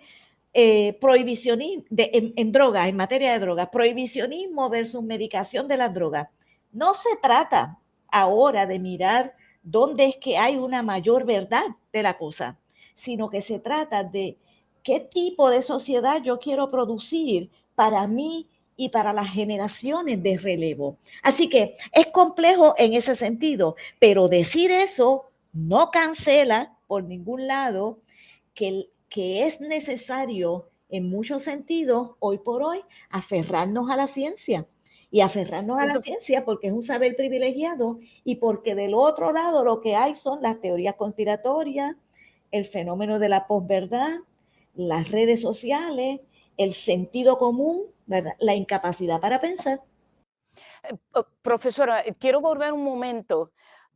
[SPEAKER 2] prohibicionismo en drogas, en materia de drogas, prohibicionismo versus medicación de las drogas. No se trata ahora de mirar dónde es que hay una mayor verdad de la cosa, sino que se trata de qué tipo de sociedad yo quiero producir para mí y para las generaciones de relevo. Así que es complejo en ese sentido, pero decir eso no cancela por ningún lado que es necesario en muchos sentidos, hoy por hoy, aferrarnos a la ciencia. Y aferrarnos a la
[SPEAKER 1] Entonces,
[SPEAKER 2] ciencia porque es un saber privilegiado y porque del otro lado lo que hay son las teorías conspiratorias, el fenómeno de la posverdad, las redes sociales, el sentido común, ¿verdad? La incapacidad para pensar.
[SPEAKER 1] profesora, quiero volver un momento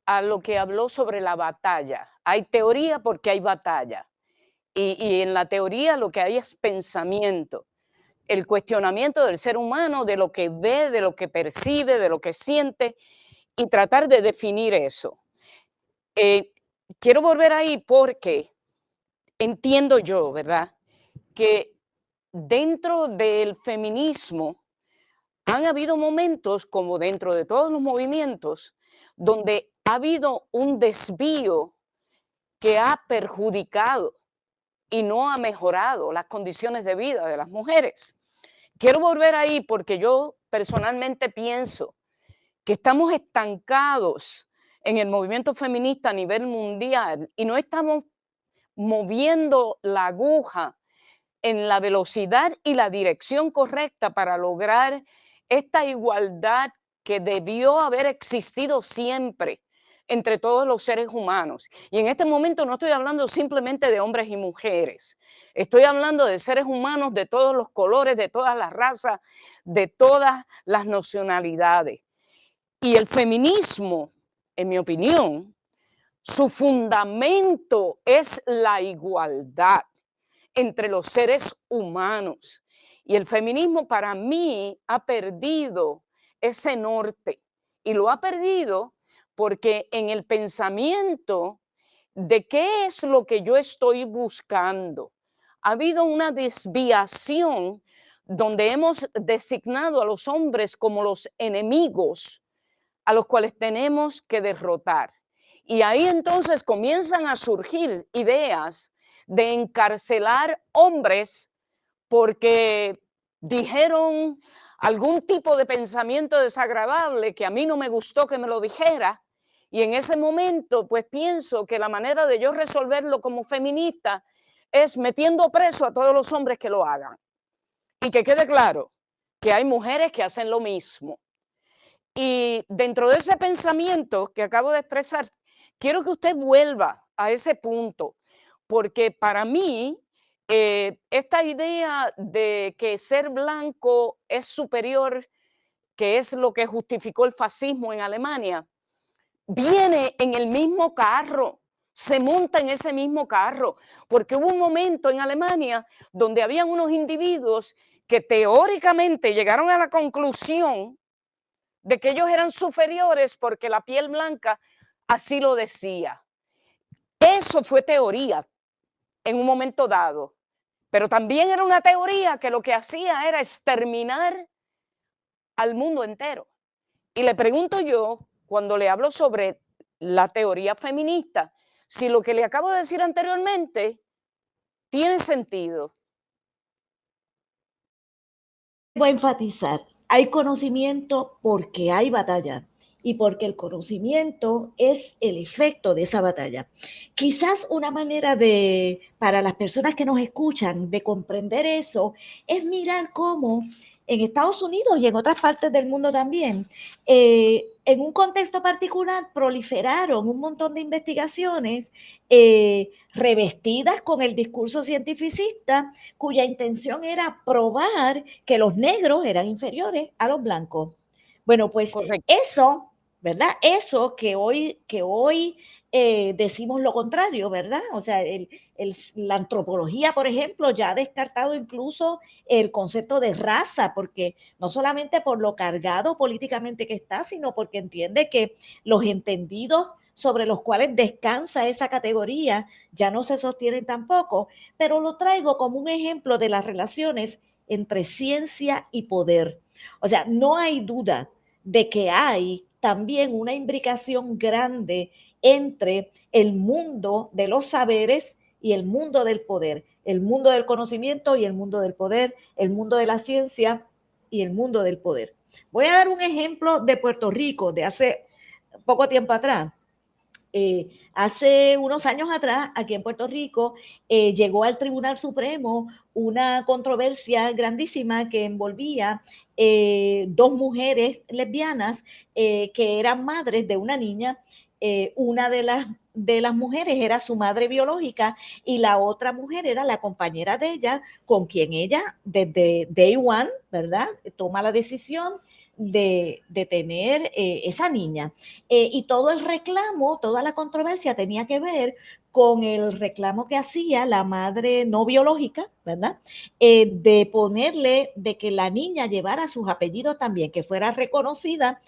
[SPEAKER 1] a lo que habló sobre la batalla. Hay teoría porque hay batalla. Y en la teoría lo que hay es pensamiento, el cuestionamiento del ser humano, de lo que ve, de lo que percibe, de lo que siente, y tratar de definir eso. Eh, quiero volver ahí porque entiendo yo, ¿verdad? Que dentro del feminismo han habido momentos, como dentro de todos los movimientos, donde ha habido un desvío que ha perjudicado y no ha mejorado las condiciones de vida de las mujeres. Quiero volver ahí porque yo personalmente pienso que estamos estancados en el movimiento feminista a nivel mundial y no estamos moviendo la aguja en la velocidad y la dirección correcta para lograr esta igualdad que debió haber existido siempre entre todos los seres humanos. Y en este momento no estoy hablando simplemente de hombres y mujeres, estoy hablando de seres humanos de todos los colores, de todas las razas, de todas las nacionalidades. Y el feminismo, en mi opinión, su fundamento es la igualdad entre los seres humanos. Y el feminismo para mí ha perdido ese norte y lo ha perdido porque en el pensamiento de qué es lo que yo estoy buscando, ha habido una desviación donde hemos designado a los hombres como los enemigos a los cuales tenemos que derrotar. Y ahí entonces comienzan a surgir ideas de encarcelar hombres porque dijeron algún tipo de pensamiento desagradable que a mí no me gustó que me lo dijera. Y en ese momento, pues pienso que la manera de yo resolverlo como feminista es metiendo preso a todos los hombres que lo hagan. Y que quede claro que hay mujeres que hacen lo mismo. Y dentro de ese pensamiento que acabo de expresar, quiero que usted vuelva a ese punto, porque para mí esta idea de que ser blanco es superior, que es lo que justificó el fascismo en Alemania, viene en el mismo carro. O se monta en ese mismo carro, porque hubo un momento en Alemania donde habían unos individuos que teóricamente llegaron a la conclusión de que ellos eran superiores porque la piel blanca así lo decía. Eso fue teoría en un momento dado, pero también era una teoría que lo que hacía era exterminar al mundo entero. Y le pregunto yo, cuando le hablo sobre la teoría feminista, si lo que le acabo de decir anteriormente tiene sentido.
[SPEAKER 2] Voy a enfatizar, hay conocimiento porque hay batalla y porque el conocimiento es el efecto de esa batalla. Quizás una manera de, para las personas que nos escuchan, de comprender eso, es mirar cómo en Estados Unidos y en otras partes del mundo también, en un contexto particular proliferaron un montón de investigaciones revestidas con el discurso cientificista, cuya intención era probar que los negros eran inferiores a los blancos. Bueno, pues
[SPEAKER 1] Correcto.
[SPEAKER 2] eso, ¿verdad? Eso que hoy decimos lo contrario, ¿verdad? O sea, la antropología, por ejemplo, ya ha descartado incluso el concepto de raza, porque no solamente por lo cargado políticamente que está, sino porque entiende que los entendidos sobre los cuales descansa esa categoría ya no se sostienen tampoco, pero lo traigo como un ejemplo de las relaciones entre ciencia y poder. O sea, no hay duda de que hay también una imbricación grande entre el mundo de los saberes y el mundo del poder, el mundo del conocimiento y el mundo del poder, el mundo de la ciencia y el mundo del poder. Voy a dar un ejemplo de Puerto Rico, de hace poco tiempo atrás. Hace unos años atrás, aquí en Puerto Rico, llegó al Tribunal Supremo una controversia grandísima que envolvía dos mujeres lesbianas que eran madres de una niña. Una de las mujeres era su madre biológica y la otra mujer era la compañera de ella, con quien ella desde day one, ¿verdad? Toma la decisión de tener esa niña. Y todo el reclamo, toda la controversia tenía que ver con el reclamo que hacía la madre no biológica, ¿verdad? De ponerle, de que la niña llevara sus apellidos también, que fuera reconocida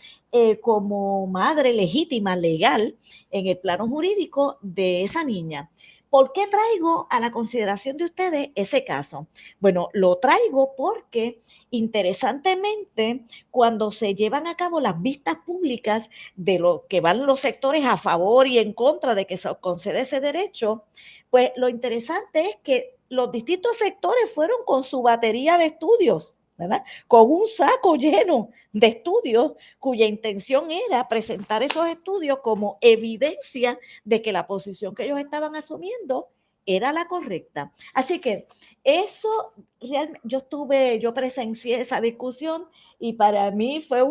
[SPEAKER 2] como madre legítima, legal, en el plano jurídico de esa niña. ¿Por qué traigo a la consideración de ustedes ese caso? Bueno, lo traigo porque interesantemente, cuando se llevan a cabo las vistas públicas de lo que van los sectores a favor y en contra de que se concede ese derecho, pues lo interesante es que los distintos sectores fueron con su batería de estudios, ¿verdad? Con un saco lleno de estudios cuya intención era presentar esos estudios como evidencia de que la posición que ellos estaban asumiendo era la correcta. Así que eso realmente, yo presencié esa discusión y para mí fue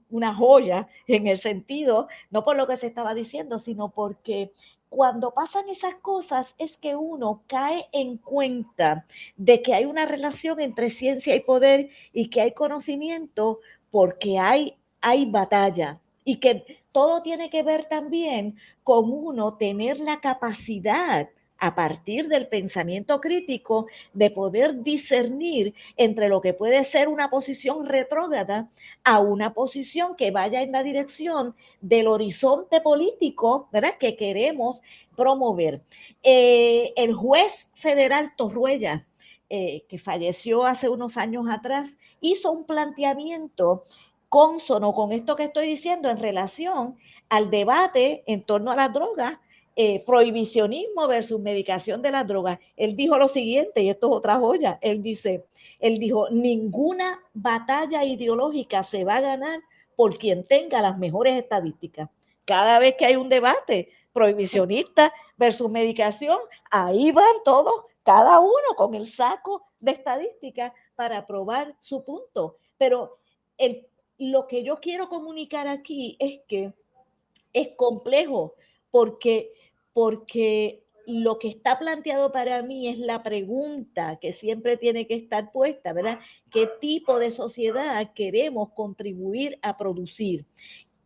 [SPEAKER 2] una joya en el sentido, no por lo que se estaba diciendo, sino porque cuando pasan esas cosas es que uno cae en cuenta de que hay una relación entre ciencia y poder y que hay conocimiento porque hay batalla y que todo tiene que ver también con uno tener la capacidad a partir del pensamiento crítico de poder discernir entre lo que puede ser una posición retrógrada a una posición que vaya en la dirección del horizonte político, ¿verdad?, que queremos promover. El juez federal Torruella, que falleció hace unos años atrás, hizo un planteamiento cónsono con esto que estoy diciendo en relación al debate en torno a las drogas, prohibicionismo versus medicación de las drogas. Él dijo lo siguiente, y esto es otra joya, él dijo, ninguna batalla ideológica se va a ganar por quien tenga las mejores estadísticas. Cada vez que hay un debate prohibicionista versus medicación, ahí van todos, cada uno con el saco de estadísticas para probar su punto. Pero lo que yo quiero comunicar aquí es que es complejo porque, porque lo que está planteado para mí es la pregunta que siempre tiene que estar puesta, ¿verdad? ¿Qué tipo de sociedad queremos contribuir a producir?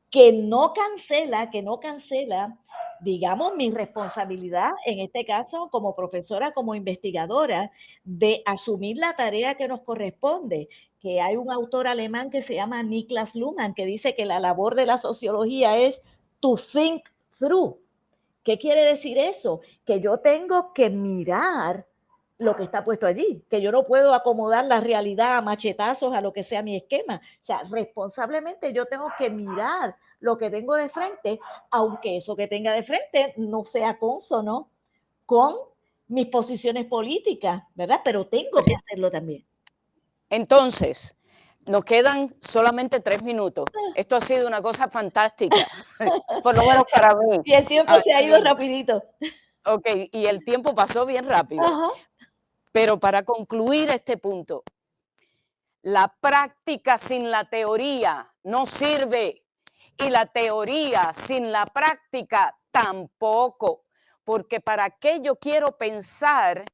[SPEAKER 2] Que no cancela digamos, mi responsabilidad, en este caso, como profesora, como investigadora, de asumir la tarea que nos corresponde, que hay un autor alemán que se llama Niklas Luhmann, que dice que la labor de la sociología es to think through. ¿Qué quiere decir eso? Que yo tengo que mirar lo que está puesto allí, que yo no puedo acomodar la realidad a machetazos a lo que sea mi esquema. O sea, responsablemente yo tengo que mirar lo que tengo de frente, aunque eso que tenga de frente no sea consono con mis posiciones políticas, ¿verdad? Pero tengo
[SPEAKER 1] Pues
[SPEAKER 2] que hacerlo también.
[SPEAKER 1] entonces, nos quedan solamente 3 minutos. Esto ha sido una cosa fantástica, por lo menos para mí.
[SPEAKER 2] Y el tiempo se ha ido rapidito.
[SPEAKER 1] Ok, y el tiempo pasó bien rápido.
[SPEAKER 2] Ajá.
[SPEAKER 1] Pero para concluir este punto, la práctica sin la teoría no sirve y la teoría sin la práctica tampoco, porque para qué yo quiero pensar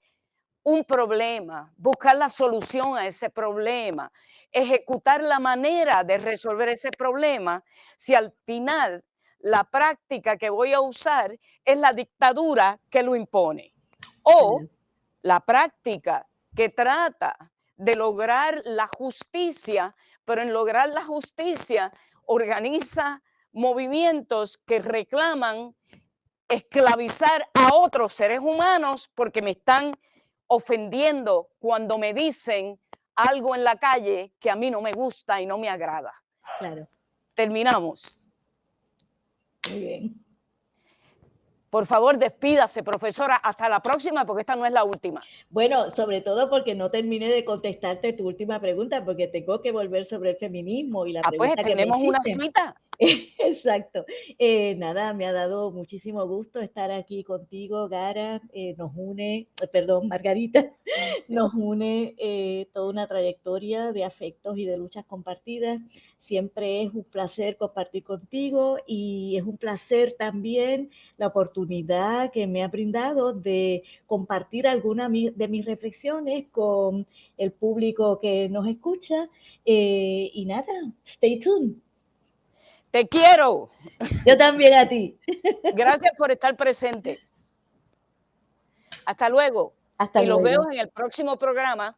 [SPEAKER 1] un problema, buscar la solución a ese problema, ejecutar la manera de resolver ese problema, si al final la práctica que voy a usar es la dictadura que lo impone. O la práctica que trata de lograr la justicia, pero en lograr la justicia organiza movimientos que reclaman esclavizar a otros seres humanos porque me están ofendiendo cuando me dicen algo en la calle que a mí no me gusta y no me agrada.
[SPEAKER 2] Claro.
[SPEAKER 1] Terminamos.
[SPEAKER 2] Muy bien.
[SPEAKER 1] Por favor, despídase, profesora. Hasta la próxima, porque esta no es la última.
[SPEAKER 2] Bueno, sobre todo porque no terminé de contestarte tu última pregunta, porque tengo que volver sobre el feminismo y la
[SPEAKER 1] Pues
[SPEAKER 2] pregunta que me
[SPEAKER 1] tenemos una
[SPEAKER 2] hiciste.
[SPEAKER 1] cita.
[SPEAKER 2] Exacto. Nada, me ha dado muchísimo gusto estar aquí contigo, Gara. Nos une, perdón, Margarita, nos une toda una trayectoria de afectos y de luchas compartidas. Siempre es un placer compartir contigo y es un placer también la oportunidad que me ha brindado de compartir algunas de mis reflexiones con el público que nos escucha. Y nada, stay tuned.
[SPEAKER 1] Te quiero.
[SPEAKER 2] Yo también a ti.
[SPEAKER 1] Gracias por estar presente. Hasta luego.
[SPEAKER 2] Hasta
[SPEAKER 1] Y los veo
[SPEAKER 2] luego.
[SPEAKER 1] en el próximo programa